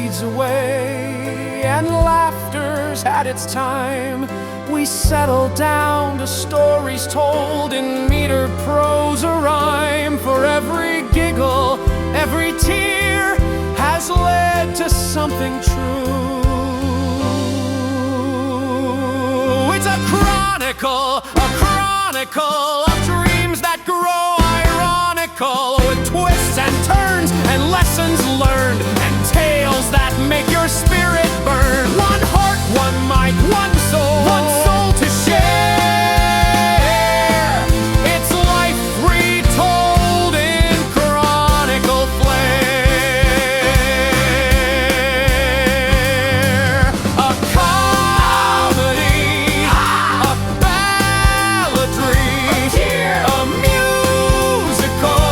fades away and laughter's had its time, we settle down to stories told in meter, prose, or rhyme. For every giggle, every tear has led to something true. It's a chronicle of dreams that grow ironical, with twists and turns and lessons learned and tales that make your spirit burn. One heart, one mind, one soul to share. It's life retold in chronicle flair. A comedy, a balladry, a musical,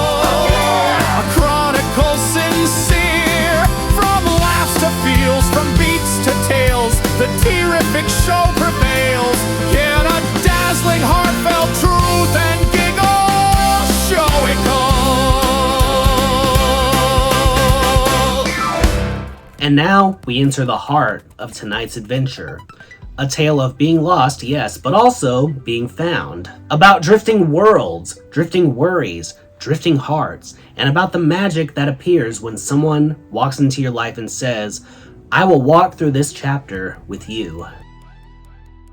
a chronicle sincere. From laughs to feels, from beats to tales, the T-Riffic show prevails. Get a dazzling, heartfelt truth and giggle, show it all. And now we enter the heart of tonight's adventure. A tale of being lost, yes, but also being found. About drifting worlds, drifting worries, drifting hearts, and about the magic that appears when someone walks into your life and says, "I will walk through this chapter with you."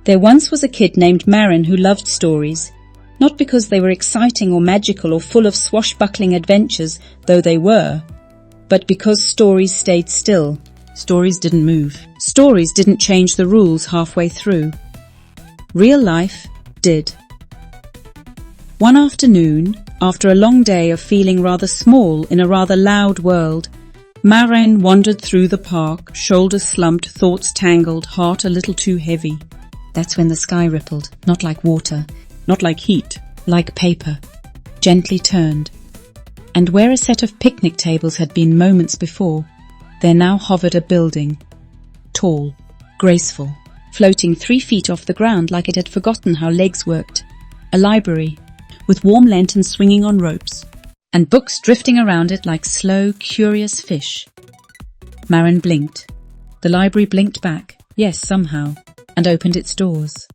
There once was a kid named Marin who loved stories, not because they were exciting or magical or full of swashbuckling adventures, though they were, but because stories stayed still. Stories didn't move. Stories didn't change the rules halfway through. Real life did. One afternoon, after a long day of feeling rather small in a rather loud world, Marin wandered through the park, shoulders slumped, thoughts tangled, heart a little too heavy. That's when the sky rippled, not like water, not like heat, like paper, gently turned. And where a set of picnic tables had been moments before, there now hovered a building, tall, graceful, floating 3 feet off the ground like it had forgotten how legs worked. A library, with warm lanterns swinging on ropes, and books drifting around it like slow, curious fish. Marin blinked. The library blinked back, yes, somehow, and opened its doors.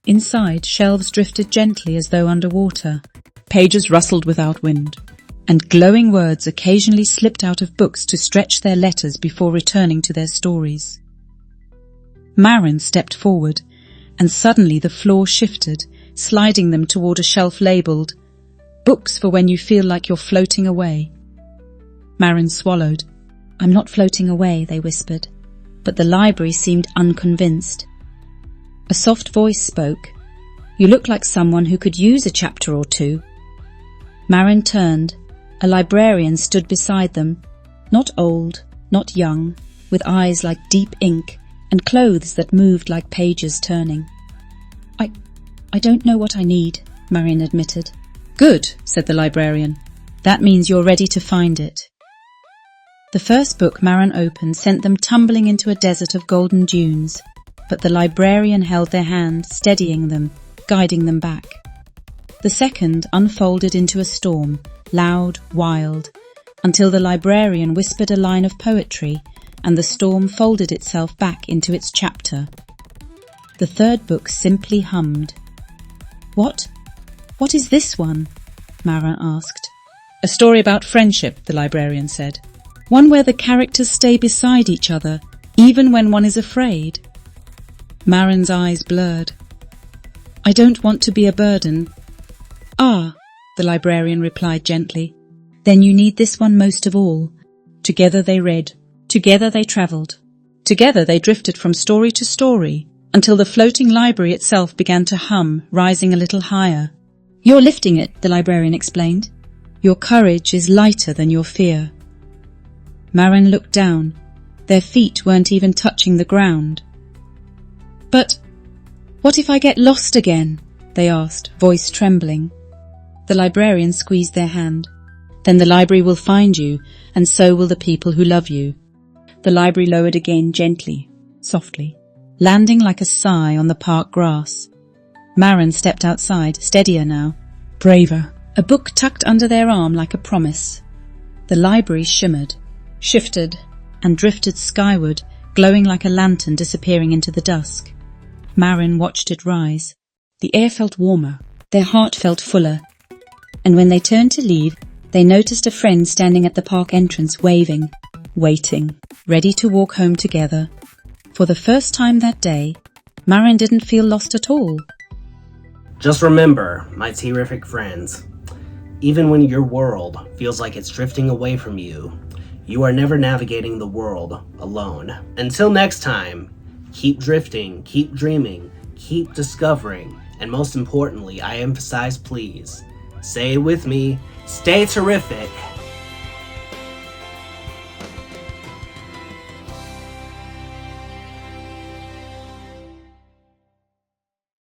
Inside, shelves drifted gently as though underwater. Pages rustled without wind, and glowing words occasionally slipped out of books to stretch their letters before returning to their stories. Marin stepped forward, and suddenly the floor shifted, sliding them toward a shelf labelled, "Books for when you feel like you're floating away." Marin swallowed. "I'm not floating away," they whispered, but the library seemed unconvinced. A soft voice spoke. "You look like someone who could use a chapter or two." Marin turned. A librarian stood beside them, not old, not young, with eyes like deep ink and clothes that moved like pages turning. I don't know what I need," Marin admitted. "Good," said the librarian. "That means you're ready to find it." The first book Marin opened sent them tumbling into a desert of golden dunes, but the librarian held their hand, steadying them, guiding them back. The second unfolded into a storm, loud, wild, until the librarian whispered a line of poetry and the storm folded itself back into its chapter. The third book simply hummed. What is this one?" Marin asked. "A story about friendship," the librarian said. "One where the characters stay beside each other, even when one is afraid." Marin's eyes blurred. "I don't want to be a burden." "Ah," the librarian replied gently. "Then you need this one most of all." Together they read. Together they travelled. Together they drifted from story to story, until the floating library itself began to hum, rising a little higher. "You're lifting it," the librarian explained. "Your courage is lighter than your fear." Marin looked down. Their feet weren't even touching the ground. "But what if I get lost again?" they asked, voice trembling. The librarian squeezed their hand. "Then the library will find you, and so will the people who love you." The library lowered again gently, softly, landing like a sigh on the park grass. Marin stepped outside, steadier now, braver, a book tucked under their arm like a promise. The library shimmered, shifted, and drifted skyward, glowing like a lantern disappearing into the dusk. Marin watched it rise. The air felt warmer, their heart felt fuller, and when they turned to leave, they noticed a friend standing at the park entrance waving, waiting, ready to walk home together. For the first time that day, Marin didn't feel lost at all. Just remember, my T-Riffic friends, even when your world feels like it's drifting away from you, you are never navigating the world alone. Until next time, keep drifting, keep dreaming, keep discovering, and most importantly, I emphasize please, say it with me, stay terrific.